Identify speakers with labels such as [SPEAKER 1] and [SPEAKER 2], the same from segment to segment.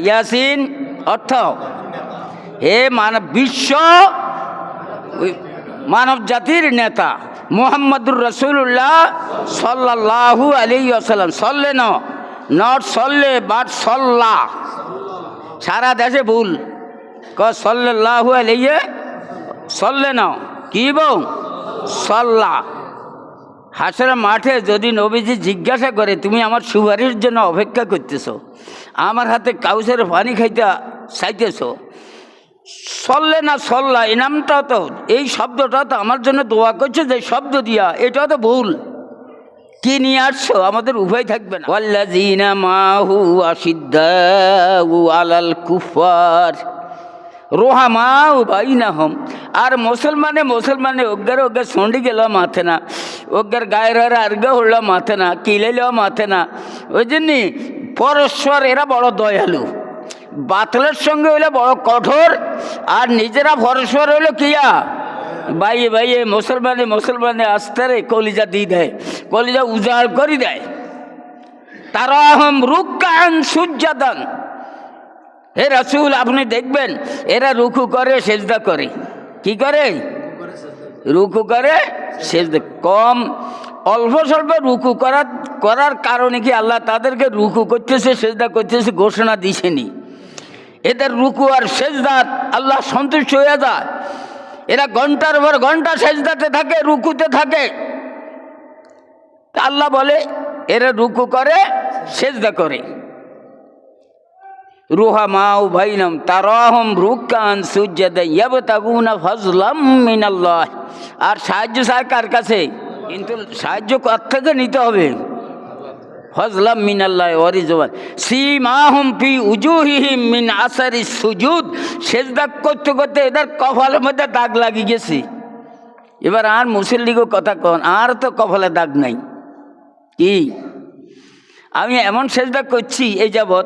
[SPEAKER 1] ইয়াসিন অর্থ হে বিশ্ব মানব জাতির নেতা মুহাম্মদুর রাসূলুল্লাহ সাল্লাল্লাহু আলাইহি ওয়াসাল্লাম। সল্লে নট সল্লে বাট সল্লাহ। সারা দেশে ভুল সাল্লাল্লাহু আলাইহি সল্লে কি বউ সল্লাহ। হাসরের মাঠে যদি নবীজি জিজ্ঞাসা করে তুমি আমার সুপারিশের জন্য অপেক্ষা করতেছ, আমার হাতে কাউসের পানি খাইতে চাইতেছ, সল্লে না সল্লা এই নামটা তো এই শব্দটা তো আমার জন্য দোয়া করছে যে শব্দ দিয়া, এটা তো ভুল। কি নিয়ে আসছো? আমাদের উভয় থাকবে না। ওয়াল্লাযীনা মাহু আশিদ্দাউ আলাল কুফার রোহামাউ বাইনাহুম। আর মুসলমানে ಒಗ್ಗರ ಸೊಂಡಿಗೆಲ್ಲ ಮಾತೇನ ಒಗ್ಗರ গায়ের আর্গে হল মাথে না, কিলেলেও মাথে না। ওই জন্যই পরস্পর এরা বড় দয়ালু, বাতলের সঙ্গে হইলে বড় কঠোর, আর নিজেরা পরস্পর হইলো কিয়া বাইয়ে মুসলমানে আস্তারে কলিজা দিয়ে দেয়, কলিজা উজাড় করে দেয়। তারাহুম রুকআন সুজ্জাদান। হে রাসূল আপনি দেখবেন এরা রুকু করে সেজদা করে। কি করে? রুকু করে সেজদা। কম অল্প স্বল্প রুকু করার কারণে কি আল্লাহ তাদেরকে রুকু করতেছে সেজদা করতেছে ঘোষণা দিছেনি? এদের রুকু আর সেজদাত আল্লাহ সন্তুষ্ট হয়ে যায়। এরা ঘন্টার পর ঘন্টা সেজদাতে থাকে, রুকুতে থাকে। আল্লাহ বলে এরা রুকু করে সেজদা করে। রুহামাউ বাইনাহুম তারাহুম রুকআন সুজ্জাদান ইয়াবতাগুনা ফাজলাম মিনাল্লাহ। আর সাহায্য চায় কার কাছে? কিন্তু সাহায্য কার থেকে নিতে হবে? ফাজলাম মিনাল্লাহ ওয়া রিজওয়ান। সীমাহুম ফি উজুহিহিম মিন আসারিস সুজুদ। সেজদা করতে করতে এদের কপালের মধ্যে দাগ লাগি গেছে। এবার আর মুসল্লিগো কথা কন, আর তো কপালে দাগ নাই। কি আমি এমন সেজদা করছি এই যাবৎ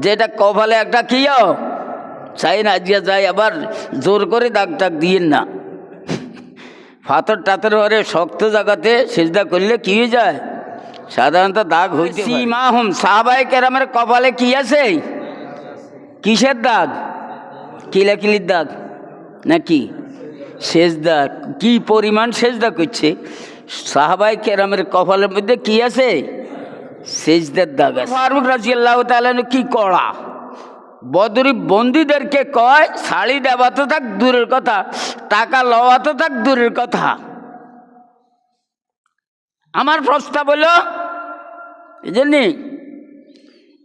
[SPEAKER 1] যেটা কপালে একটা কিও চাই না আজকে যাই, আবার জোর করে দাগ টাগ দিয়েন না। পাথর টাথর ঘরে শক্ত জায়গাতে সেজদা করলে কি হয়ে যায়? সাধারণত দাগ হইতে। সীমাহুম সাহাবায়ে কেরামের কপালে কি আছে? কিসের দাগ? কিলাকিলির দাগ নাকি সেজদা? কি পরিমাণ সেজদা করছে? সাহাবায়ে কেরামের কপালের মধ্যে কি আছে? সেজদার দাগ আছে। ফারুক রাদিয়াল্লাহু তাআলা কি কড়া বদরি বন্দীদেরকে কয় শাড়ি দেওয়া তো থাক দূরের কথা, টাকা লওয়া তো থাক দূরের কথা। আমার প্রস্তাব হলো এই জন্যে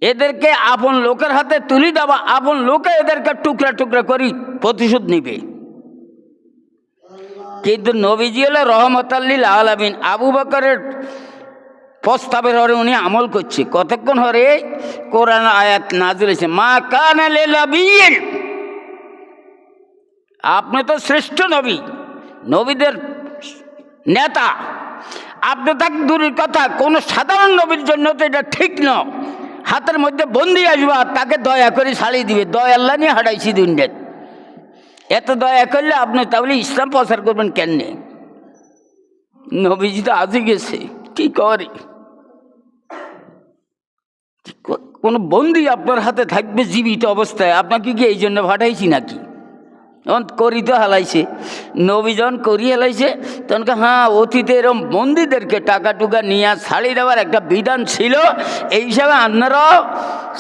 [SPEAKER 1] এদেরকে আপন লোকের হাতে তুলি দেওয়া, আপন লোকে এদেরকে টুকরা টুকরা করি প্রতিশোধ নিবে। কিন্তু নবীজি হলো রহমতাল লিল আলামিন। আবু বকরের প্রস্তাবের হরে উনি আমল করছে। কতক্ষণ হরে কোরআন আয়াত নাযিল হয়েছে, মা কানা লিল নবিয়্যিন। আপনি তো শ্রেষ্ঠ নবী, নবীদের নেতা, আপনি তাক দূরের কথা কোনো সাধারণ নবীর জন্য তো এটা ঠিক না। হাতের মধ্যে বন্দি আসবা, তাকে দয়া করে ছাড়িয়ে দিবে। দয়া আল্লাহ নিয়ে হারাইছি দুনিয়াত। এত দয়া করলে আপনি তাহলে ইসলাম প্রচার করবেন কেননে? নবীজি তো আজই গেছে, কি করে? কোন বন্দি আপনার হাতে থাকবে জীবিত অবস্থায়? আপনাকে কি এই জন্য পাঠাইছি নাকি? করি তো হালাইছে, নবী যখন করি হালাইছে তখন হ্যাঁ অতীতে এরকম বন্দীদেরকে টাকা টুকা নিয়ে ছাড়ি দেওয়ার একটা বিধান ছিল, এই হিসাবে আপনারাও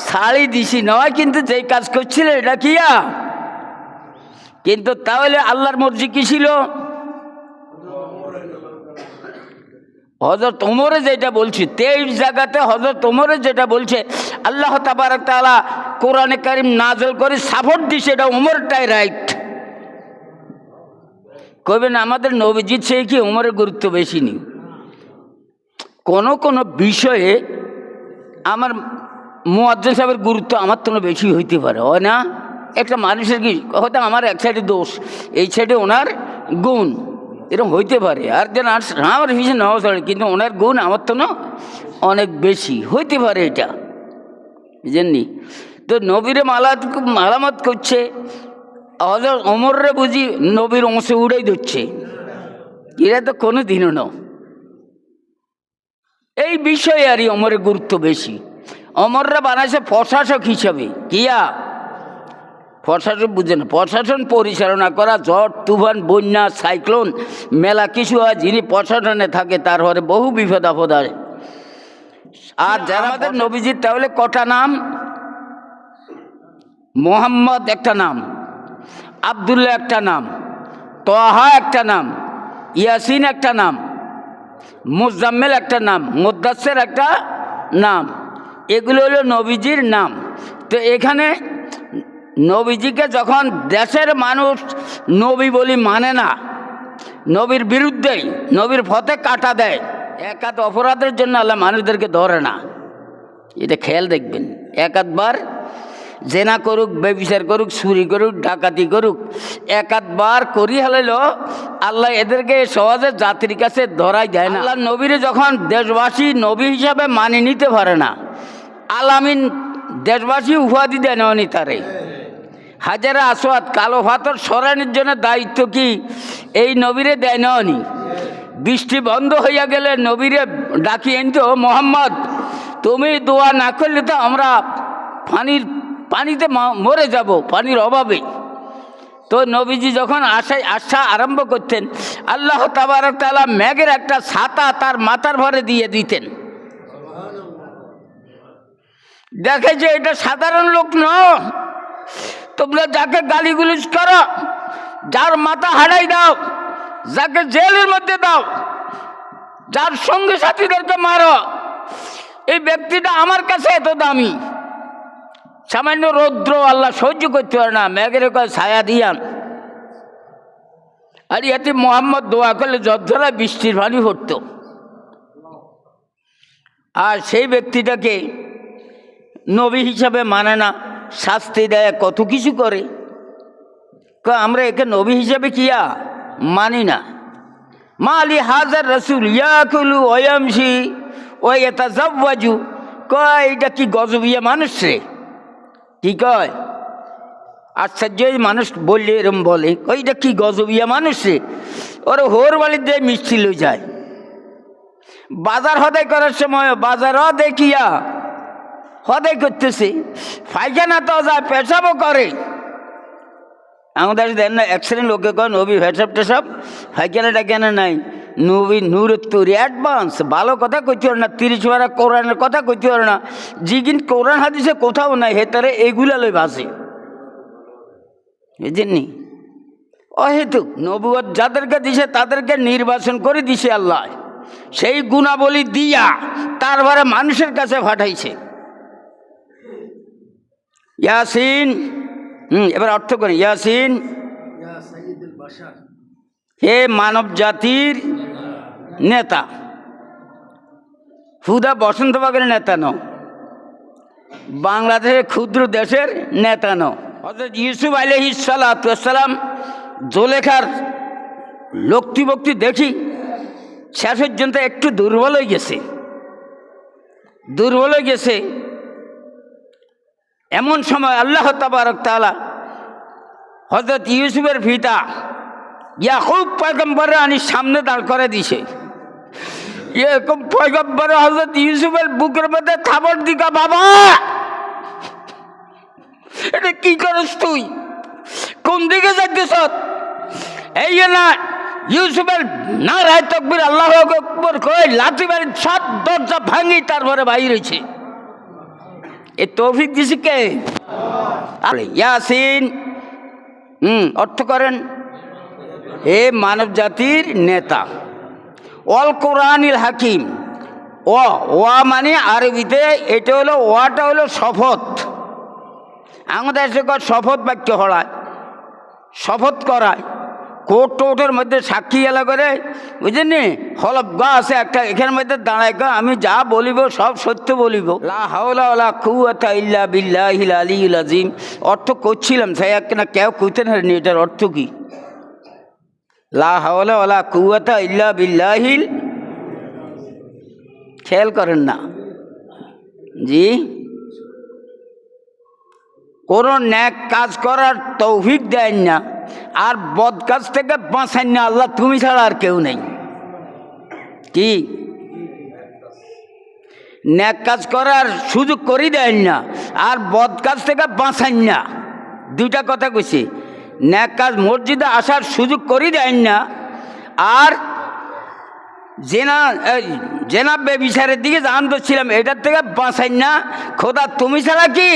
[SPEAKER 1] ছাড়ি দিছি নয়। কিন্তু যেই কাজ করছিল এটা কিয়া, কিন্তু তাহলে আল্লাহর মর্জি কি ছিল? হযরত ওমরে যেটা বলছে 23 জায়গাতে হযরত ওমরে যেটা বলছে আল্লাহ তাবারক তাআলা কোরআনে কারীম নাযিল করে সাপোর্ট দিছে, এটা ওমরটাই রাইট। কইবেন আমাদের নবীজির চেয়ে কি ওমরের গুরুত্ব বেশি নেই? কোন বিষয়ে আমার মুয়াজ্জিন সাহেবের গুরুত্ব আমার তো বেশি হইতে পারে, হয় না? একটা মানুষের কি হয়তো আমার এক সাইডে দোষ, এই সাইডে ওনার গুণ, এরকম হইতে পারে। আর যেন আমার পিছনে নেওয়া চলে, কিন্তু ওনার গুণ আমার তো না অনেক বেশি হইতে পারে, এটা বুঝেননি? তো নবীরে মালামত করছে হযরত ওমররে বুঝি নবীর অংশে উড়াই দিচ্ছে, এরা তো কোনো দিনও না। এই বিষয়ে আরই ওমরের গুরুত্ব বেশি। অমররা বানাইছে প্রশাসক হিসাবে। কিয়া প্রশাসন বুঝে না, প্রশাসন পরিচালনা করা, ঝড় তুফান বন্যা সাইক্লোন মেলা কিছু হয়, যিনি প্রশাসনে থাকে তার ঘরে বহু বিপদ আপদ হয়। আর যারা আমাদের নবীজির তাহলে কটা নাম? মোহাম্মদ একটা নাম, আবদুল্লাহ একটা নাম, তোহা একটা নাম, ইয়াসিন একটা নাম, মুজাম্মেল একটা নাম, মুদ্দাসের একটা নাম। এগুলো হলো নবীজির নাম। তো এখানে নবীজিকে যখন দেশের মানুষ নবী বলি মানে না, নবীর বিরুদ্ধেই, নবীর পথে কাটা দেয়, একাত অপরাধের জন্য আল্লাহ মানুষদেরকে ধরে না। এটা খেয়াল দেখবেন। একাধবার জেনা করুক, ব্যভিচার করুক, চুরি করুক, ডাকাতি করুক, একাধবার করি হালাইল আল্লাহ এদেরকে সহজে জাতির কাছে ধরাই দেয় না। আল্লাহ নবীরে যখন দেশবাসী নবী হিসাবে মানি নিতে পারে না, আলামিন দেশবাসী উপাধি দেয় না তারে। হাজারে আসওয়াদ কালো পাথর সরানোর জন্য দায়িত্ব কি এই নবীরে দেয় না? বৃষ্টি বন্ধ হইয়া গেলে নবীরে ডাকি এনতো, মোহাম্মদ তুমি দোয়া না করলে তো আমরা পানিতে মরে যাব পানির অভাবে। তো নবীজি যখন আসা আরম্ভ করতেন, আল্লাহ তাবারক তাআলা মেঘের একটা ছাতা তার মাথার ভরে দিয়ে দিতেন। দেখে যে এটা সাধারণ লোক নয়, তোমরা যাকে গালিগুলিজ করো, যার মাথা হারাই দাও, যাকে জেলের মধ্যে দাও, যার সঙ্গে সাথীদেরকে মারো, এই ব্যক্তিটা আমার কাছে এত দামি। সামান্য রৌদ্র আল্লাহ সহ্য করতে পারে না, মেঘের ছায়া দিয়ান। আর ইয়াতে মোহাম্মদ দোয়া করলে যদ্দরা বৃষ্টির পানি পড়ত। আর সেই ব্যক্তিটাকে নবী হিসাবে মানে না, শাস্তি দেয়, কত কিছু করে। আমরা একে নবী হিসাবে কিয়া মানি না। মা আলী হাজার রসুল ইয়াকুলু ওয়ামশি ওয়াতাজাওয়াজু, কয় এটা কি গজবিয়া মানুষ রে? কি কয়? আশ্চর্য মানুষ বললে এরম বলে, ওইটা কি গজবিয়া মানুষ রে? ওর হোর বাড়ির দিয়ে মিষ্টি লই যায়। বাজার হদাই করার সময় বাজারও দেখিয়া হদাই করতেছে, পায়খানা তো যায়, পেশাবও করে। আমাদের দেন না এক শ্রেণীর লোকে কয় নবী পেশাব টেশাব পায়খানাটা কেন নাই? নবী নূরের তৈরি অ্যাডভান্স, ভালো কথা কইতে পারে না, 30 বার কোরআনের কথা কইতে পারে না, যিকিন কোরআন হাদিসে কোথাও নাই, হেতারে এগুলা লই ভাসে। বুঝেননি? অহেতুক নবুয়ত যাদেরকে দিছে তাদেরকে নির্বাচন করে দিছে আল্লাহ, সেই গুণাবলী দিয়া তারপরে মানুষের কাছে পাঠাইছে। ইয়াসিন, এবার অর্থ করি। ইয়াসিন, হে মানব জাতির নেতা। হুদা বসন্ত বাগের নেতা ন, বাংলাদেশের ক্ষুদ্র দেশের নেতা ন। হযরত ইউসুফ আলাইহিস সালাম জোলেখার লক্তি বক্তি দেখি শেষ পর্যন্ত একটু দুর্বল হয়ে গেছে। এমন সময় আল্লাহ তাবারক তাআলা হযরত ইউসুফের পিতা ইয়াকুব পয়গম্বরে আনি সামনে দাঁড় করে দিছে। ইয়াকুব পয়গম্বরে হযরত ইউসুফের বুকের মধ্যে থাবড় দিকা, বাবা এটা কি করস তুই? কোন দিকে যাইতেছ? এই না ইউসুফের নারায় তাকবীর আল্লাহু আকবার কই লাঠি মারি সব দরজা ভাঙি তারপরে বাইর হইছে। এই তৌফিক দিছে কে? ইয়াসিন অর্থ করেন হে মানব জাতির নেতা। অল কোরআনিল হাকিম, ওয়া মানে আরবিতে এটা হলো, ওয়াটা হলো শপথ। আমাদের দেশে শপথ বাক্য হড়ায়, শপথ করায়, কোর্ট টোটের মধ্যে সাক্ষী এলা করে, বুঝলেন? হলফ গা আছে একটা, এখানের মধ্যে দাঁড়ায় গা আমি যা বলিব সব সত্য বলিব। লা হাওলা ওয়ালা কুওয়াতা ইল্লা বিল্লাহিল আলিয়্যিল আযীম। অর্থ করছিলাম তাই না, কেউ কইতেন না এটার অর্থ কি? লা হাওলা ওয়ালা কুওয়াতা ইল্লা বিল্লাহিল, খেয়াল করেন না জি? কোনো ন্যাক কাজ করার তৌফিক দেন না, আর বদ কাজ থেকে বাঁচান না আল্লাহ, তুমি ছাড়া আর কেউ নেই। কি ন্যাক কাজ করার সুযোগ করি দেন না, আর বদ কাজ থেকে বাঁচান না। দুইটা কথা কইছি, ন্যাক কাজ মসজিদে আসার সুযোগ করি দেন না, আর জেনা বেবিচারের দিকে জানতেছিলাম এটার থেকে বাঁচাই না। খোদা তুমি ছাড়া কি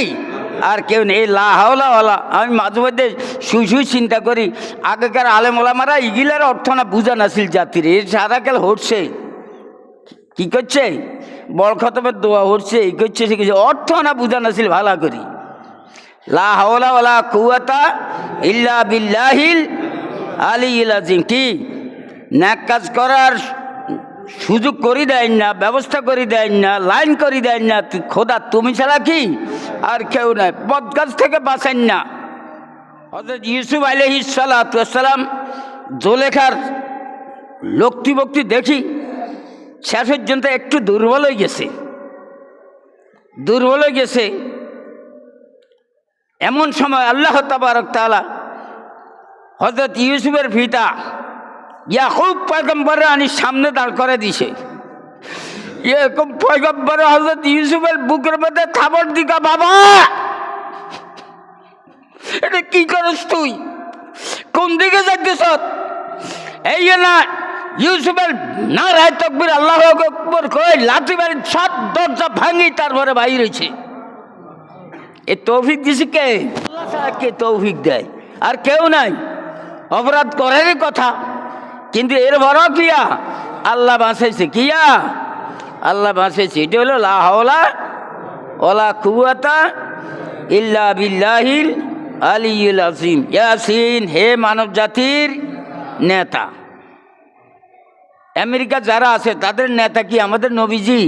[SPEAKER 1] আর কেউ নেই। লা হাওলা ওয়ালা। আমি মাঝে মধ্যে শুই চিন্তা করি, আগেকার আলেম ওলামারা ইগিলার অর্থ না বুঝা নাছিল জাতির। এর সারা কাল হচ্ছে কি করছে, বড় খতমের দোয়া হচ্ছে, এই করছে সে কিছু অর্থ না বুঝা নাছিল ভালো করি। লা হাওলা ওয়ালা কুওয়াতা ইল্লা বিল্লাহিল আলিয়্যিল আযীম। কি ন্যাক কাজ করার সুযোগ করি দেন না, ব্যবস্থা করি দেন না, লাইন করি দেন না। খোদা তুমি ছাড়া কি আর কেউ নাই। বদ কাজ থেকে বাঁচান না। হযরত ইউসুফ আলাইহিস সালাতু ওয়াস সালাম জুলেখার লক্তি বক্তি দেখি শেষ পর্যন্ত একটু দুর্বল হয়ে গেছে। এমন সময় আল্লাহ তাবারক তাআলা হযরত ইউসুফের পিতা ইয়াকুব পয়গম্বরের আনি সামনে দাঁড় করে দিছে। এরকম পয়গম্বর হযরত ইউসুফের বুকের মধ্যে থাবড় দিকা, বাবা এটা কি করস তুই, কোন দিকে যাইতেছ? এই না ইউসুফের নারায়ে তাকবীর আল্লাহু আকবার কই লাঠি মারি সব দরজা ভাঙি তারপরে বাইর হইছে। এ তৌফিক দিছে কে? আল্লাহ কে তৌফিক দেয়, আর কেউ নাই। অপরাধ করারই কথা, কিন্তু এর বড় কিয়া আল্লাহ বাঁচাইছে। কিয়া আল্লাহ বাঁচাইছে। এটা হলো লা হাওলা ওয়ালা কুওয়াতা ইল্লা বিল্লাহিল আলিয়্যিল আযীম। ইয়াসিন, হে মানব জাতির নেতা। আমেরিকা যারা আছে তাদের নেতা কি আমাদের নবীজি?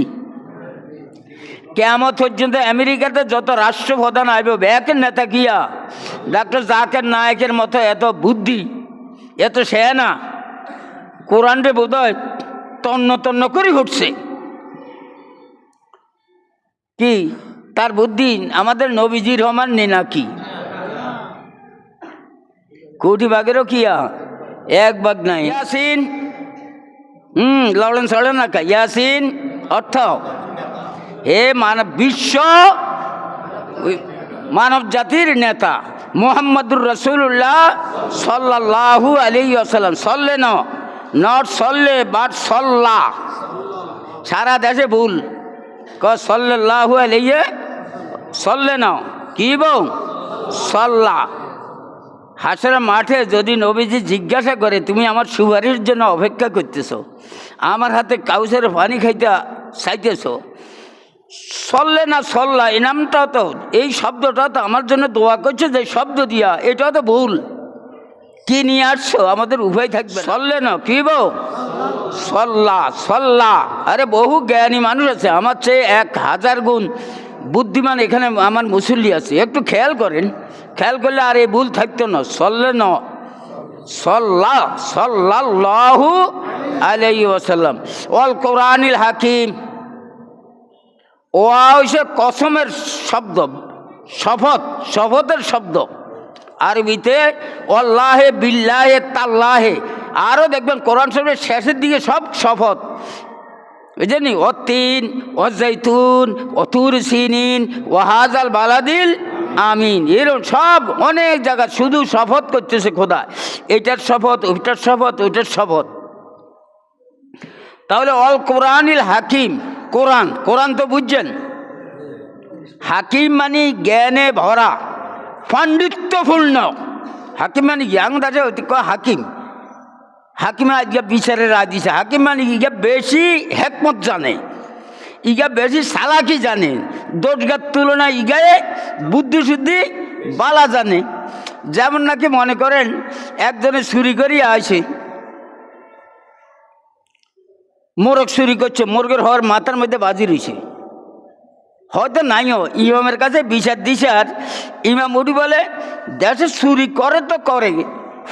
[SPEAKER 1] কিয়ামত পর্যন্ত আমেরিকাতে যত রাষ্ট্রপ্রধান আইবে ব্যাকের নেতা কিয়া ডক্টর জাকির নায়েকের মতো এত বুদ্ধি, এত সেনা, কোরআনরে বোধহয় তন্ন করে ঘুরছে। কি তার বুদ্ধি আমাদের নবীজির রহমান নেই নাকি? কোটি ভাগেরও কিয়া এক ভাগ নাই। ইয়াসিন লড়ন সড়ন না। ইয়াসিন অর্থ হে বিশ্ব মানব জাতির নেতা মুহাম্মদুর রাসূলুল্লাহ সাল্লাল্লাহু আলাইহি ওয়াসাল্লাম। সল্লে নট সল্লে বাট সল্লা। সারা দেশে ভুল সাল্লাল্লাহু আলাইহি সল্লে না কি বউ সল্লা। হাসরের মাঠে যদি নবীজি জিজ্ঞাসা করে তুমি আমার সুপারিশ জন্য অপেক্ষা করতেছ, আমার হাতে কাউসারের পানি খাইতে চাইতেছ, সল্লে না সল্লা এই নামটা তো, এই শব্দটা তো আমার জন্য দোয়া করছো যে শব্দ দিয়া, এটাও তো ভুল। কি নিয়ে আসছো আমাদের উভয় থাকবে। সল্লে না কি বউ সল্লা সল্লা। আরে বহু জ্ঞানী মানুষ আছে, আমার চেয়ে 1000 গুণ বুদ্ধিমান এখানে আমার মুসল্লি আছে। একটু খেয়াল করেন, খেয়াল করলে আর এই ভুল থাকতো না। সল্লে ন সল্লা সাল্লাল্লাহু আলাইহি ওয়াসাল্লাম। ওয়াল কোরআনিল হাকিম। ও হইছে কসমের শব্দ, শপথের শব্দ। আরবিতে আল্লাহে বিল্লাহে তাল্লাহে। আরও দেখবেন কোরআন শরীফের শেষের দিকে সব শপথ, বুঝলেন? অতিন অজাইতুন অতুর সিনিন ওয়াহাজাল বালাদিল আমিন। এরকম সব অনেক জায়গা শুধু শপথ করতেছে খোদা, এটার শপথ, ওইটার শপথ, ওইটার শপথ। তাহলে অল কোরআনিল হাকিম। কোরআন তো বুঝছেন, হাকিম মানে জ্ঞানে ভরা, পাণ্ডিত্যপূর্ণ। হাকিম মানে জ্ঞান দাসে হাকিম। হাকিমা ইগা বিচারের রায় দিছে। হাকিম মানে ইগা বেশি হেকমত জানে, ইগা বেশি চালাকি জানে, দোষগার তুলনায় ইগায়ে বুদ্ধি শুদ্ধি বালা জানে। যেমন নাকি মনে করেন একজনে চুরি করিয়া আসে, মোরগ চুরি করছে, মোরগের হওয়ার মাথার মধ্যে বাজি রয়েছে, হয়তো নাইও। ইমামের কাছে বিচার দিছে, আর ইমাম উঠি বলে দেশে চুরি করে তো করে,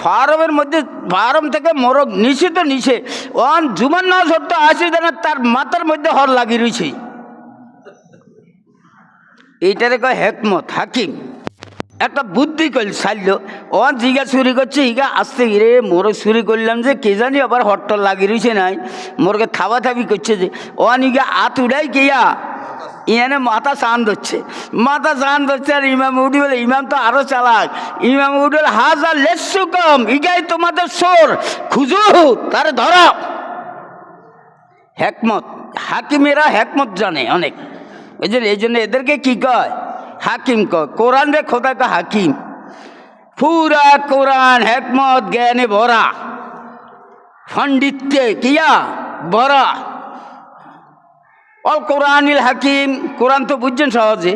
[SPEAKER 1] ফার্মের মধ্যে ফার্ম থেকে মোরগ নিচে তো নিচে, ওয়ান জুমার না সত্য আসি দেন তার মাথার মধ্যে হর লাগি রয়েছে। এইটারে কয় হেকমত, হাকিম। একটা বুদ্ধি করল ছাড়ল, ওয়ান জিগা চুরি করছে, ইগা আসতে গিয়ে মোরগ চুরি করলাম যে কে জানি আবার হট্টর লাগি রয়েছে নাই, মোরগে থাবা থাবি করছে যে ওয়ান ইগা আত উড়াই গিয়া ইয়ানে মাথা চান ধরছে, আর ইমাম উঠি বলে, ইমাম তো আরো চালাক, ইমাম উঠি বলে হাজার লেসু কম, ইগাই তোমাদের সোর, খুঁজু তার ধরা। হেকমত, হাকিমেরা হেকমত জানে অনেক, এই জন্য এদেরকে কি কয়? হাকিম কয়। কোরআন রে খোদা কয় হাকিম। পুরা কোরআন হেকমত জ্ঞানে ভরা, পণ্ডিত্যে কিয়া ভরা। অল কোরআনিল হাকিম, কোরআন তো বুঝছেন সহজে।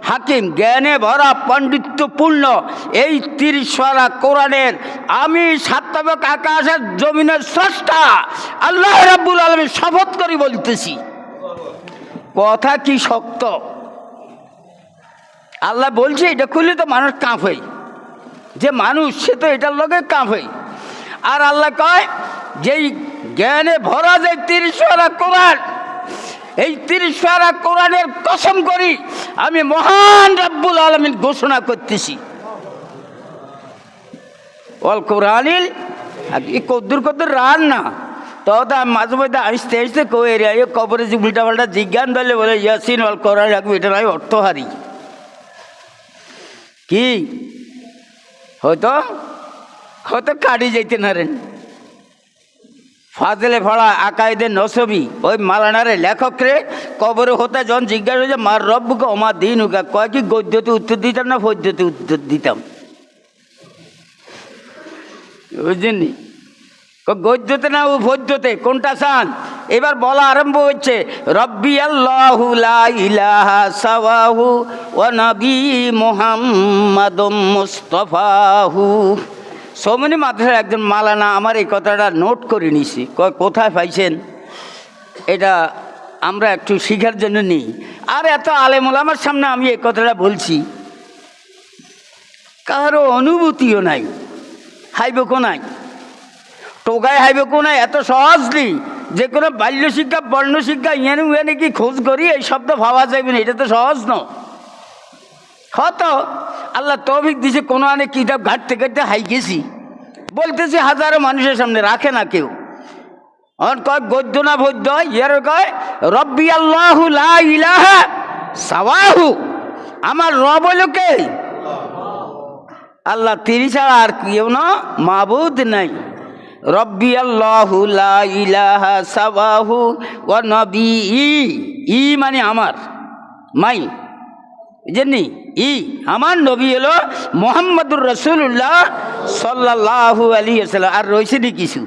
[SPEAKER 1] হাকিম জ্ঞানে ভরা, পণ্ডিত্যপূর্ণ এই 30 পারা কোরআনের আমি সাতবক আকাশের জমিনের স্রষ্টা আল্লাহ রাব্বুল আলামিন শপথ করে বলতেছি। কথা কি শক্ত! আল্লাহ বলছে, এটা খুললে তো মানুষ কাঁপে, যে মানুষ সে তো এটার লগে কাঁপে। আর আল্লাহ কয় যেই জ্ঞানে ভরা যে 30 পারা কোরআন, এই 30 পারা কোরআনের কসম করি আমি মহান রাব্বুল আলামিন ঘোষণা করতেছি। অল কোরআনিল কদ্দুর রান না তো মাঝে মধ্যে আসতে আসতে কই রে কবরে যে উল্টা পাল্টা জিজ্ঞান দিলে বলে ইয়াসিন অল কোরআন রাখবো, এটা নয় অর্থ হারি কি হয়তো কাটি যাইতে নারেন। ফাজলে ফড়া আকাইদে নসবি ওই মালানারে লেখক রে কবরে হতে যখন জিজ্ঞাসা হয়েছে মার রব্বুকে আমার দিন উকা, কয় কি গদ্যতে উত্তর দিতাম না পদ্যতে উত্তর দিতাম? বুঝছেননি? গদ্যতে না ও পদ্যতে, কোনটা চান? এবার বলা আরম্ভ হচ্ছে, রব্বি আল্লাহু লা ইলাহা সাওয়াহু ওয়া নবী মুহাম্মাদুম মুস্তাফাহু। সৌমনি মাদ্রাসার একজন মালানা আমার এই কথাটা নোট করে নিছি, কোথায় পাইছেন? এটা আমরা একটু শিখার জন্য নিই। আর এত আলেমুল আমার সামনে আমি এই কথাটা বলছি, কারো অনুভূতিও নাই, হাইবকও নাই, টোকায় হাইবকও নাই। এত সহজলি যে কোনো বাল্য শিক্ষা বর্ণ শিক্ষা ইয়ানে কি খোঁজ করি এই শব্দ ভাবা যাবে না, এটা তো সহজ ন। হয়তো আল্লাহ তৌফিক দিছে, কোনো আনে কিতাব ঘাটতে ঘাটতে হাই গেছি বলতেছি, হাজারো মানুষের সামনে রাখে না কেউ। কয় গদ্য না ভদ্য, ইয়ার কয় রব্বি আল্লাহু লা ইলাহা সাওয়াহু, আমার রব হলো কে? আল্লাহ, তিনি ছাড়া আর কেউ না, মাবুদ নাই। রব্বি আল্লাহু লা ইলাহা সাওয়াহু ওয়া নবী, ই মানে আমার, মাই বুঝেননি, ই আমার নবী হলো মুহাম্মাদুর রাসূলুল্লাহ সাল্লাল্লাহু আলাইহি ওয়াসাল্লাম। আর রয়েছে নি কিছু?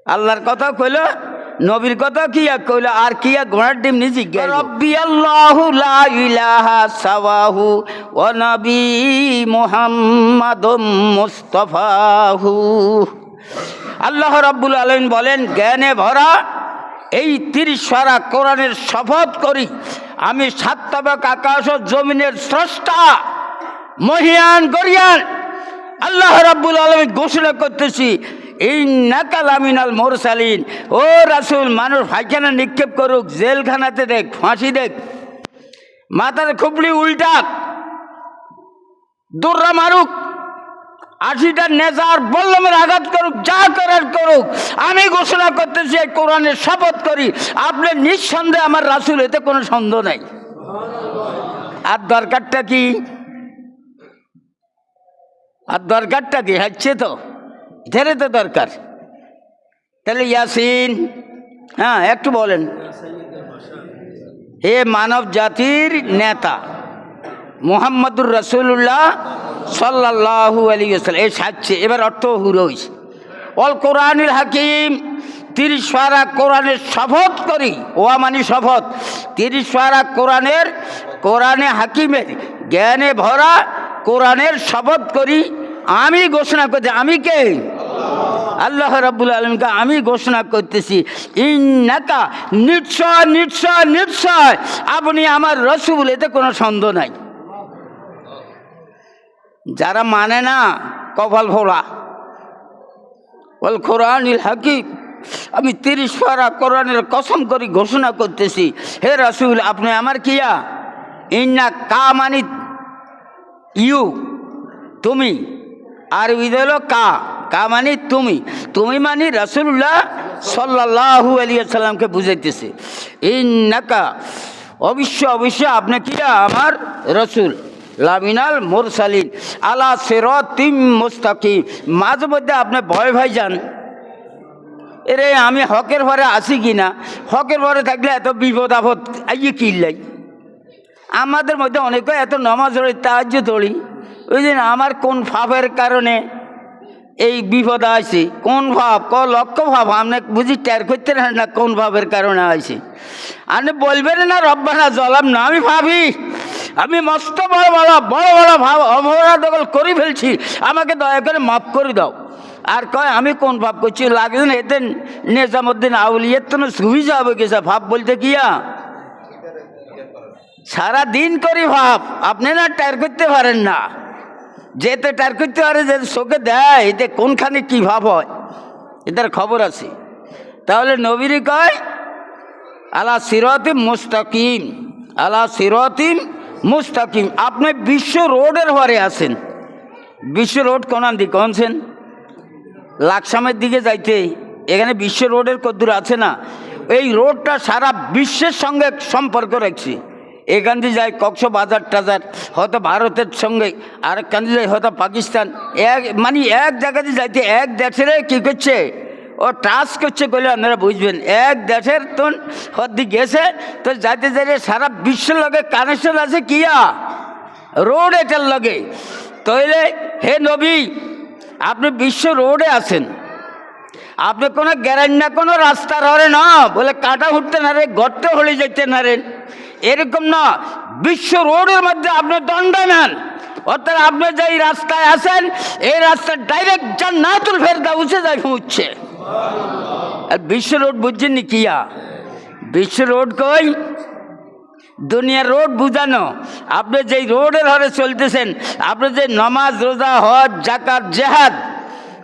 [SPEAKER 1] আল্লাহর কথা কইল, নবীর কথা কি কইল, আর কি ঘোড়ার ডিম নি জিজ্ঞাসা। রব্বি আল্লাহু লা ইলাহা সাওয়াহু ওয়া নবী মুহাম্মাদুম মুস্তাফাহু। আল্লাহ রাব্বুল আলামিন বলেন, জ্ঞানে ভরা এই 30 পারা কোরআনের শপথ করি আমি সাতবক আকাশ ও জমিনের স্রষ্টা মহিয়ান গরিয়ান আল্লাহ রাব্বুল আলামিন ঘোষণা করতেছি, ইন্নাকা লামিনাল মুরসালিন। ও রাসূল, মানুষ ফাইখানা নিক্ষেপ করুক, জেলখানাতে দেখ, ফাঁসি দেখ, মাথার খুপড়ি উল্টাক, দৌড়া মারুক, 80টা নেজার বল্লমের আঘাত করুক, যা করার করুক, আমি ঘোষণা করতেছি এই কোরআনের শপথ করি আপনি নিঃসন্দেহে আমার রাসূল, এতে কোনো সন্দেহ নাই। আর দরকারটা কি? হচ্ছে তো ধরে তো দরকার। তাহলে ইয়াসিন, হ্যাঁ একটু বলেন। হে মানব জাতির নেতা মুহাম্মাদুর রাসূলুল্লাহ সাল্লাল্লাহু আলাইহি ওয়াসাল্লাম, এই সাচ্ছে এবার অর্থ হুরইস। অল কোরআনিল হাকিম, 30 পারা কোরআনের শপথ করি, ওয়া মানে শপথ, 30 পারা কোরআনে হাকিমের জ্ঞানে ভরা কোরআনের শপথ করি আমি ঘোষণা করছি। আমি কে? আল্লাহ রাব্বুল আলামিনকে আমি ঘোষণা করতেছি, ইন্নাকা, নিশ্চয় নিশ্চয় নিশ্চয় আপনি আমার রাসূল, এতে কোনো সন্দেহ নাই। যারা মানে না কপাল ফোড়া। ওয়াল কোরআনিল হাকিম, আমি 30 পারা কোরআনের কসম করি ঘোষণা করতেছি, হে রাসূল আপনি আমার কিয়া, ইন্না কা মানে ইউ, তুমি, আর হলো কা মানে তুমি মানে রাসূলুল্লাহ সাল্লাল্লাহু আলাইহি ওয়াসাল্লামকে বুঝাইতেছে। ইন্নাকা অবশ্যই আপনি কি আমার রসুল লামিনাল মুরসালিন আলা সিরাতিম মুস্তাকিম। মাঝে মধ্যে আপনি ভয় ভাই যান, এরে আমি হকের ভরে আছি কিনা, হকের ভরে থাকলে এত বিপদ আপদ আইয়ে কিনলাই। আমাদের মধ্যে অনেকে এত নামাজ পড়ি, তাহাজ্জুদ পড়ি, ওই দিন আমার কোন ভাবের কারণে এই বিপদ আছে, কোন ভাব লক্ষ ভাব আপনি বুঝি টের করতে না কোন ভাবের কারণে আছে। আপনি বলবেন না রব্বানা জলাম না, আমি ভাবি আমি মস্ত বড় বড় ভাব অপরাধ করে ফেলছি, আমাকে দয়া করে মাফ করে দাও। আর কয় আমি কোন ভাব করছি, লাগছেন এতে নিজামুদ্দিন আউলিয়ার তো সুবি যাবে গেছে ভাব বলতে গিয়া সারা দিন করি ভাব, আপনি না টের করতে পারেন না। যেতে টের করতে পারে যে চোখে দেয় এতে কোনখানে কি ভাব হয়, এদের খবর আছে। তাহলে নবীরই কয় আলা সিরাতিম মুস্তাকিম, আলা সিরাতিম মুস্তাকিম। আপনি বিশ্ব রোডের ঘরে আছেন। বিশ্ব রোড কোনান দিকে কোনছেন? লাকসামের দিকে যাইতে এখানে বিশ্ব রোডের কদ্দূর আছে না, এই রোডটা সারা বিশ্বের সঙ্গে সম্পর্ক রাখছি। এখান দিয়ে যায় কক্সবাজার টাজার, হয়তো ভারতের সঙ্গে, আরেকখান দিয়ে যায় হয়তো পাকিস্তান। মানে এক জায়গাতে যাইতে এক দেশের কী করছে ও টাচ করছে বলে আপনারা বুঝবেন। এক দেশের তো হদ্দি গেছে তো যাইতে যাইতে সারা বিশ্বের লগে কানেকশন আছে কিয়া রোড এটার লগে। তাইলে হে নবী আপনি বিশ্ব রোডে আছেন, আপনি কোনো গ্যারান্টি না কোনো রাস্তার হরে না বলে কাটা উঠতে না রে, গর্তে হলে যেতে না রে, এরকম না। বিশ্ব রোডের মধ্যে আপনি দণ্ড নেন, অর্থাৎ আপনি যেই রাস্তায় আছেন এই রাস্তা ডাইরেক্ট জান্নাতুল ফেরদাউসে যাই পৌঁছছে। আর বিশ্ব রোড বুঝছেন নি কিয়া? বিশ্ব রোড কই? দুনিয়ার রোড বুঝানো। আপনি যেই রোডের হরে চলতেছেন, আপনি যে নামাজ রোজা হজ জাকাত জেহাদ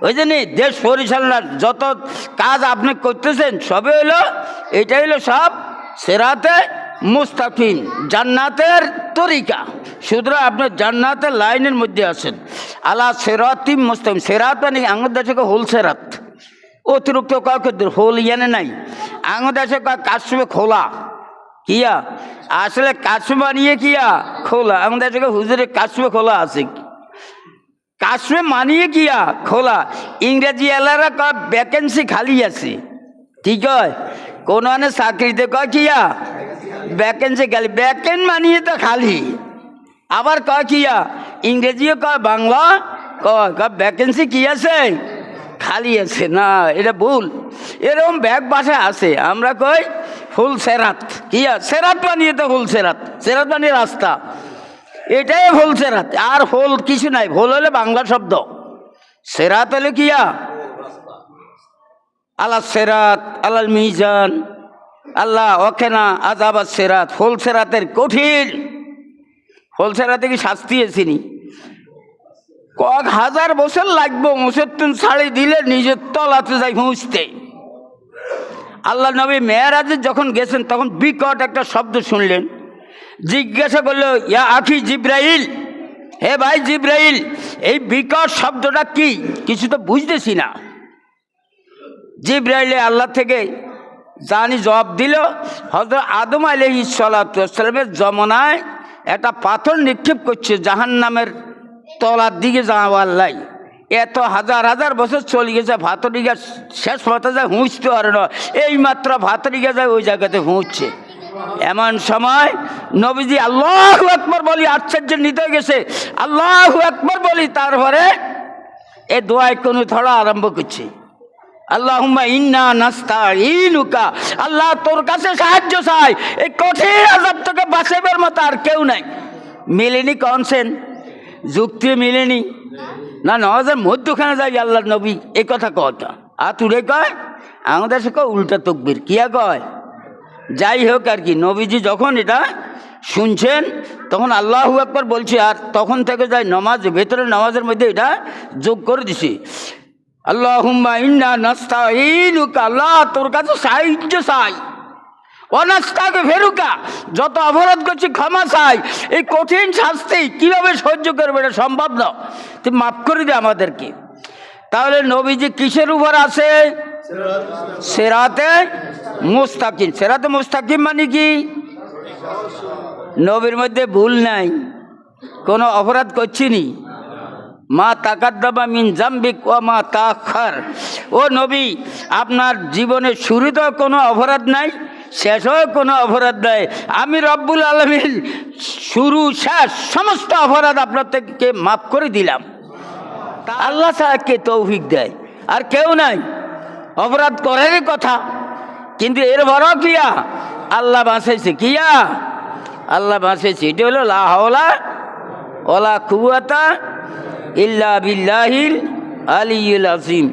[SPEAKER 1] ওই জন্য দেশ পরিচালনার যত কাজ আপনি করতেছেন সবই হইলো, এটা হইলো সব সিরাতে মুস্তাকিম, জান্নাতের তরিকা। সুতরাং আপনি জান্নাতের লাইনের মধ্যে আছেন। আলা সিরাতিম মুস্তাকিম। সিরাত মানে আঙুর দেশে হোল সেরাত, অতিরিক্ত কাউকে হোল ইয়ানে নাই। আঙুর দেশে কাশ্মীর খোলা কিয়া, আসলে কাশ্মীর বানিয়ে কিয়া খোলা। আঙুর দেশে হুজুরের কাশ্মীর খোলা আছে, কাশ্মীর মানিয়ে কিয়া খোলা। ইংরেজি এলারা কয় ভ্যাকেন্সি খালি আছে, ঠিক হয় কোনো মানে চাকরিতে কয় কিয়া ভ্যাকেন্সি খালি, ভ্যাকেন্ট মানিয়ে তো খালি। আবার কয় কিয়া ইংরেজিও কয় বাংলা কয় ভ্যাকেন্সি কি আছে খালি আছে। না, এটা ভুল। এরকম ব্যাগ বাসায় আছে, আমরা কই ফুল সেরাত। কিয়া সেরাত বানিয়ে তো ফুল সেরাত, সেরাত বানিয়ে রাস্তা, এটাই ভুল সেরাত। আর হোল কিছু নাই, ভুল হলে বাংলা শব্দ, সেরাত হলে কিয়া আল্লাহ সেরাত আল্লাহ মিজান আল্লাহ ওখেনা আজাবাদ সেরাত। ফুল সেরাতের কঠিন, ফুল সেরাতে কি শাস্তি এসেনি, কয়েক হাজার বছর লাগবো মুসত্তুন ছাড়ি দিলে নিজের তলাতে যাই পৌঁছতে। আল্লাহ নবী মেরাজে যখন গেছেন তখন বিকট একটা শব্দ শুনলেন, জিজ্ঞাসা করলো ইয়া আখি জিব্রাইল, হে ভাই জিব্রাইল এই বিকট শব্দটা কি? কিছু তো বুঝতেছি না। জিব্রাইলে আল্লাহ থেকে জানি জবাব দিল, হযরত আদম আলাইহিস সালাতু ওয়াস সালামের জমানায় একটা পাথর নিক্ষেপ করছে জাহান্নামের তলার দিকে যাওয়ার লাই। এত হাজার হাজার বছর চলে গেছে, ভাতরিকা শেষ পথে যায় হুঁচতে পারে না, এইমাত্র ভাতরিকা যায় ওই জায়গাতে হুঁচছে। এমন সময় নবীজি আল্লাহু আকবার বলি, আশ্চর্য নিতে গেছে, আল্লাহু আকবার বলি, তারপরে এ দোয়ায় কোনো থোড়া আরম্ভ করছে, আল্লাহুম্মা ইন্না নাস্তাঈনুকা, আল্লাহ তোর কাছে সাহায্য চাই, এই কঠিন আযাব থেকে বাঁচাবার মতো আর কেউ নাই। মিলেনি কনসেন, যুক্তি মিলেনি না, নওয়াজের মধ্যখানে যাই আল্লাহ নবী এই কথা কথা। আর তুলে কয় আমাদের সে কয় উল্টা তকবীর, কিয়া কয় যাই হোক আর কি। নবীজি যখন এটা শুনছেন তখন আল্লাহু আকবার বলছে, আর তখন থেকে যাই নামাজ ভেতরে নামাজের মধ্যে এটা যোগ করে দিছি, আল্লাহুম্মা ইন্না নাস্তাঈনুকা, আল্লাহ তোর কাছে সাহায্য চাই, অনাস্তাকে ফেরুকা, যত অপরাধ করছি ক্ষমা চাই। এই কঠিন শাস্তি কীভাবে সহ্য করবে, এটা সম্ভব না, তুই মাফ করে দে আমাদেরকে। তাহলে নবীজি কিসের উপর আছে? সিরাতে মুস্তাকিম। সিরাতে মুস্তাকিম মানে কি? নবীর মধ্যে ভুল নাই, কোনো অপরাধ করছিনি। মা তাকাদ্দামা মিন জাম্বিক ওয়া মা তাআখার। ও নবী, আপনার জীবনের শুরুতেও কোনো অপরাধ নাই, শেষেও কোনো অপরাধ নাই। আমি রব্বুল আলামিন শুরু শেষ সমস্ত অপরাধ আপনার থেকে মাফ করে দিলাম। আল্লাহ ছাড়া কে তৌফিক দেয়? আর কেউ নাই। অপরাধ করারই কথা, কিন্তু এর বড় কিয়া আল্লাহ বাঁচাইছে। কিয়া আল্লাহ বাঁচাইছে। এটা হলো লা হাওলা ওয়ালা কুওয়াতা ইল্লা বিল্লাহিল আলিয়্যিল আযীম।